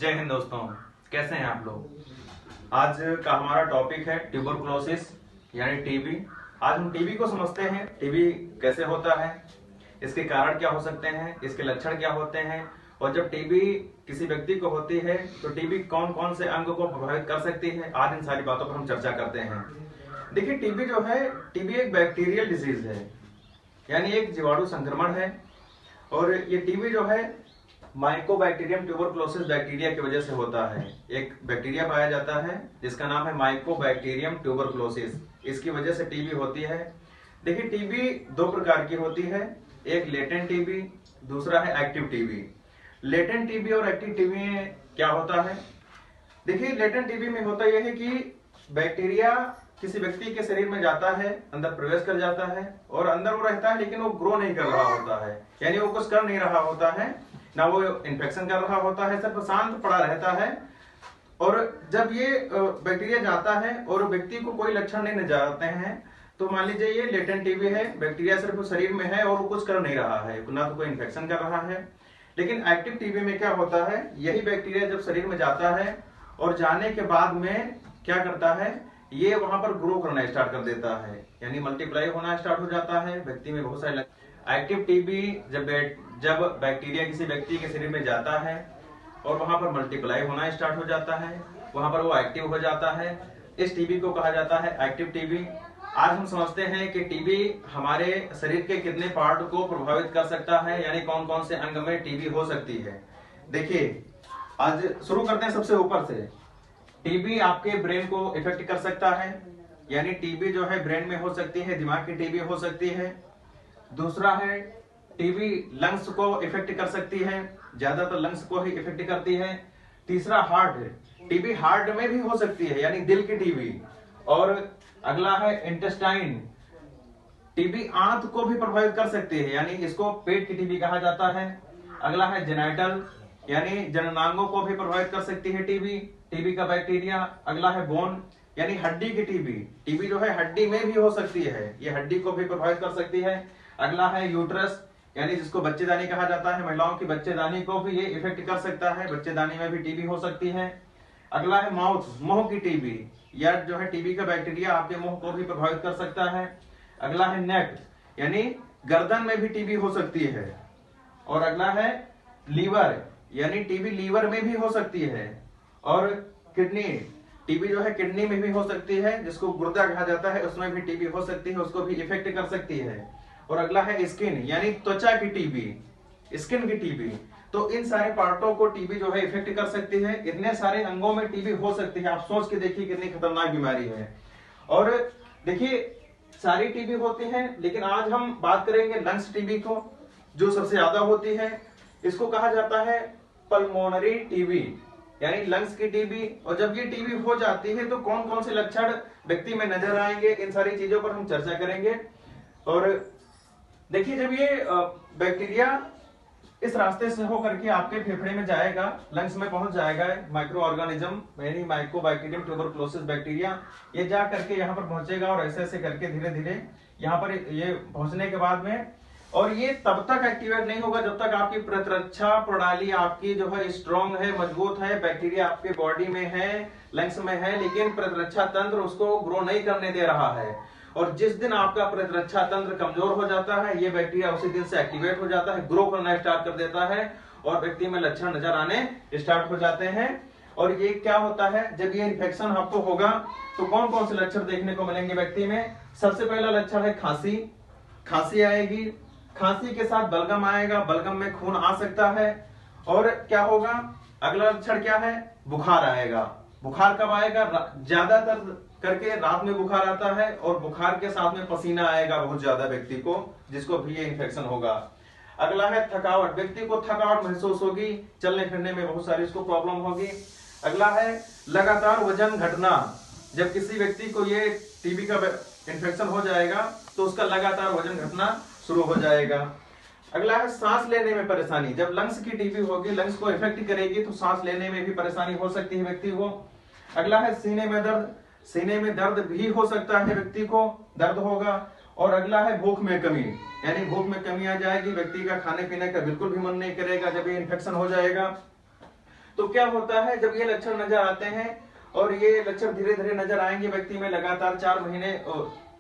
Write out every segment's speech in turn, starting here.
जय हिंद दोस्तों, कैसे हैं आप लोग। आज का हमारा टॉपिक है ट्यूबरकुलोसिस यानी टीबी। आज हम टीबी को समझते हैं, टीबी कैसे होता है, इसके कारण क्या हो सकते हैं, इसके लक्षण क्या होते हैं, और जब टीबी किसी व्यक्ति को होती है तो टीबी कौन कौन से अंग को प्रभावित कर सकती है। आज इन सारी बातों पर हम चर्चा करते हैं। देखिए, टीबी जो है, टीबी एक बैक्टीरियल डिजीज है, यानी एक जीवाणु संक्रमण है। और ये टीबी जो है माइकोबैक्टीरियम ट्यूबरकुलोसिस बैक्टीरिया की वजह से होता है। एक बैक्टीरिया पाया जाता है जिसका नाम है माइकोबैक्टीरियम ट्यूबरकुलोसिस, इसकी वजह से टीबी होती है। देखिए, टीबी दो प्रकार की होती है, एक लेटेंट टीबी, दूसरा है एक्टिव टीबी। लेटेंट टीबी और एक्टिव टीबी में क्या होता है? देखिए, लेटेंट टीबी में होता यह है कि बैक्टीरिया किसी व्यक्ति के शरीर में जाता है, अंदर प्रवेश कर जाता है और अंदर वो रहता है, लेकिन वो ग्रो नहीं कर रहा होता है, यानी वो कुछ कर नहीं रहा होता है, ना वो इन्फेक्शन कर रहा होता है, सिर्फ शांत पड़ा रहता है। और जब ये बैक्टीरिया जाता है और व्यक्ति को कोई लक्षण नहीं नजर आते हैं, तो मान लीजिए ये लेटेंट टीबी है, बैक्टीरिया सिर्फ शरीर में है और वो कुछ कर नहीं रहा है, ना तो कोई इन्फेक्शन कर रहा है। लेकिन एक्टिव टीबी में क्या होता है, यही बैक्टीरिया जब शरीर में जाता है और जाने के बाद में क्या करता है, ये वहां पर ग्रो करना स्टार्ट कर देता है, यानी मल्टीप्लाई होना स्टार्ट हो जाता है। व्यक्ति में बहुत सारे एक्टिव टीबी जब बैक्टीरिया किसी व्यक्ति के शरीर में जाता है और वहां पर मल्टीप्लाई होना स्टार्ट हो जाता है, वहां पर वो एक्टिव हो जाता है, इस टीबी को कहा जाता है एक्टिव टीबी। आज हम समझते हैं कि टीबी हमारे शरीर के कितने पार्ट को प्रभावित कर सकता है, यानी कौन कौन से अंग में टीबी हो सकती है। देखिए, आज शुरू करते हैं सबसे ऊपर से। टीबी आपके ब्रेन को इफेक्ट कर सकता है, यानी टीबी जो है ब्रेन में हो सकती है, दिमाग की टीबी हो सकती है। दूसरा है टीबी लंग्स को इफेक्ट कर सकती है, ज्यादातर लंग्स को ही इफेक्ट करती है। तीसरा हार्ट, टीबी हार्ट में भी हो सकती है, यानी दिल की टीबी। और अगला है इंटेस्टाइन, टीबी आंत को भी प्रभावित कर सकती है, यानी इसको पेट की टीबी कहा जाता है। अगला है जेनाइटल, यानी जननांगों को भी प्रभावित कर सकती है टीबी का बैक्टीरिया। अगला है बोन, यानी हड्डी की टीबी, टीबी जो है हड्डी में भी हो सकती है, ये हड्डी को भी प्रभावित कर सकती है। अगला है यूट्रस, यानी जिसको बच्चेदानी कहा जाता है, महिलाओं की बच्चेदानी को भी ये इफेक्ट कर सकता है, बच्चेदानी में भी टीबी हो सकती है। अगला है माउथ, मुंह की टीबी, या जो है टीबी का बैक्टीरिया आपके मुंह को भी प्रभावित कर सकता है। अगला है नेक, यानी गर्दन में भी टीबी हो सकती है। और अगला है लीवर, यानी टीबी लीवर में भी हो सकती है। और किडनी, टीबी जो है किडनी में भी हो सकती है, जिसको गुर्दा कहा जाता है, उसमें भी टीबी हो सकती है, उसको भी इफेक्ट कर सकती है। और अगला है स्किन, यानी त्वचा की टीबी, स्किन की टीबी। तो इन सारे पार्टों को टीबी जो है इफेक्ट कर सकती है, इतने सारे अंगों में टीबी हो सकती है। आप सोच के देखिए कितनी खतरनाक बीमारी है। और देखिए, सारी टीबी होती है, लेकिन आज हम बात करेंगे लंग्स टीबी को, जो सबसे ज्यादा होती है। इसको कहा जाता है पल्मोनरी टीबी, यानी लंग्स की टीबी। और जब ये टीबी हो जाती है तो कौन कौन से लक्षण व्यक्ति में नजर आएंगे, इन सारी चीजों पर हम चर्चा करेंगे। और देखिए, जब ये बैक्टीरिया इस रास्ते से होकर के आपके फेफड़े में जाएगा, लंग्स में पहुंच जाएगा, माइक्रो ऑर्गेनिज्म यानी माइकोबैक्टीरियम ट्यूबरकुलोसिस बैक्टीरिया, ये जा करके यहाँ पर पहुंचेगा और ऐसे ऐसे करके धीरे धीरे यहाँ पर ये पहुंचने के बाद में, और ये तब तक एक्टिवेट नहीं होगा जब तक आपकी प्रतिरक्षा प्रणाली आपकी जो है स्ट्रॉन्ग है, मजबूत है, बैक्टीरिया आपके बॉडी में है, लंग्स में है, लेकिन प्रतिरक्षा तंत्र उसको ग्रो नहीं करने दे रहा है। और जिस दिन आपका प्रतिरक्षा तंत्र कमजोर हो जाता है, ये बैक्टीरिया उसी दिन से एक्टिवेट हो जाता है, ग्रो करना स्टार्ट कर देता है और व्यक्ति में लक्षण नजर आने स्टार्ट हो जाते हैं। और ये क्या होता है, जब ये इन्फेक्शन आपको होगा तो कौन कौन से लक्षण देखने को मिलेंगे व्यक्ति में? सबसे पहला लक्षण है खांसी, खांसी आएगी, खांसी के साथ बलगम आएगा, बलगम में खून आ सकता है। और क्या होगा, अगला लक्षण क्या है, बुखार आएगा। बुखार कब आएगा? ज्यादातर करके रात में बुखार आता है, और बुखार के साथ में पसीना आएगा बहुत ज्यादा व्यक्ति को, जिसको भी ये इन्फेक्शन होगा। अगला है थकावट, व्यक्ति को थकावट महसूस होगी, चलने फिरने में बहुत सारी इसको प्रॉब्लम होगी। अगला है लगातार वजन घटना, जब किसी व्यक्ति को ये टीबी का इन्फेक्शन हो जाएगा तो उसका लगातार वजन घटना शुरू हो जाएगा। अगला है सांस लेने में परेशानी, जब लंग्स की टीबी होगी, लंग्स को इफेक्ट करेगी तो सांस लेने में भी परेशानी हो सकती है व्यक्ति को। अगला है सीने में दर्द, सीने में दर्द भी हो सकता है, व्यक्ति को दर्द होगा। और अगला है भूख में कमी, यानी भूख में कमी आ जाएगी, व्यक्ति का खाने पीने का बिल्कुल भी मन नहीं करेगा जब ये इन्फेक्शन हो जाएगा। तो क्या होता है जब ये लक्षण नजर आते हैं और ये लक्षण धीरे धीरे नजर आएंगे व्यक्ति में, लगातार 4 महीने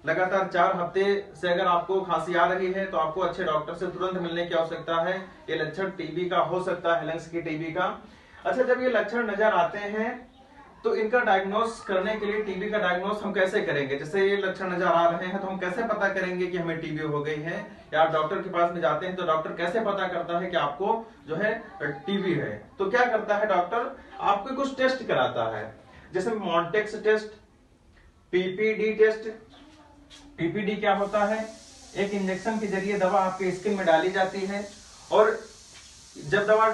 लगातार 4 हफ्ते से अगर आपको खांसी आ रही है तो आपको अच्छे डॉक्टर से तुरंत मिलने की आवश्यकता है। ये लक्षण टीबी का हो सकता है, लंग्स की टीबी का। अच्छा, जब ये लक्षण नजर आते हैं तो इनका डायग्नोस करने के लिए, टीबी का डायग्नोस हम कैसे करेंगे? जैसे ये लक्षण नजर आ रहे हैं तो हम कैसे पता करेंगे कि हमें टीबी हो गई है, या आप डॉक्टर के पास में जाते हैं तो डॉक्टर कैसे पता करता है कि आपको जो है टीबी है? तो क्या करता है डॉक्टर, आपको कुछ टेस्ट कराता है, जैसे Mantoux test, PPD test. PPD क्या होता है? एक इंजेक्शन के जरिए दवा आपके स्किन में डाली जाती है, और जब दवा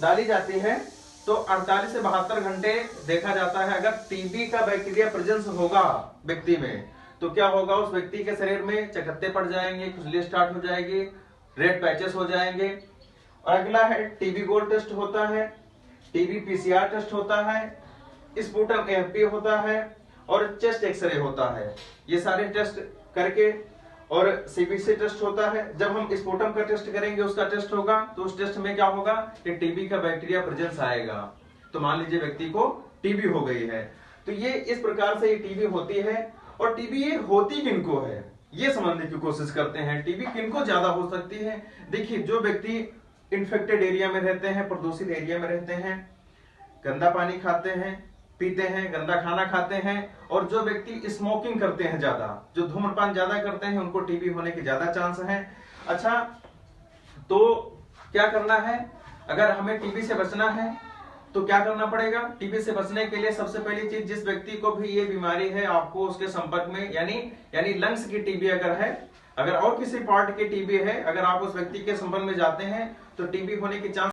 डाली जाती है तो 48 से 72 घंटे देखा जाता है। अगर टीबी का बैक्टीरिया प्रेजेंस होगा व्यक्ति में तो क्या होगा, उस व्यक्ति के शरीर में चकत्ते पड़ जाएंगे, खुजली स्टार्ट हो जाएगी, रेड पैचेस हो जाएंगे। और अगला है टीबी गोल्ड टेस्ट होता है, टीबी पीसीआर टेस्ट होता है, स्पुटम एफपी होता है और चेस्ट एक्सरे होता है। ये सारे टेस्ट करके, और सीबीसी टेस्ट होता है। जब हम स्पुटम का टेस्ट करेंगे, उसका टेस्ट होगा, तो उस टेस्ट में क्या होगा कि टीबी का बैक्टीरिया प्रेजेंस आएगा। तो मान लीजिए व्यक्ति को टीबी हो गई है। तो ये इस प्रकार से ये टीबी होती है। और टीबी ये होती किनको है, ये समझने की कोशिश करते हैं। टीबी किनको ज्यादा हो सकती है? देखिए, जो व्यक्ति इन्फेक्टेड एरिया में रहते हैं, प्रदूषित एरिया में रहते हैं, गंदा पानी खाते हैं, पीते हैं, गंदा खाना खाते हैं, और जो व्यक्ति स्मोकिंग करते हैं ज्यादा, जो धूम्रपान ज्यादा करते हैं, उनको टीबी होने के ज्यादा चांस हैं। अच्छा, तो क्या करना है? अगर हमें टीबी से बचना है तो क्या करना पड़ेगा? टीबी से बचने के लिए सबसे पहली चीज, जिस व्यक्ति को भी ये बीमारी है, आपको उसके संपर्क में, यानी लंग्स की टीबी अगर है, अगर और किसी पार्ट की टीबी है, अगर आप उस व्यक्ति के संपर्क में जाते हैं तो टीबी होने की चांस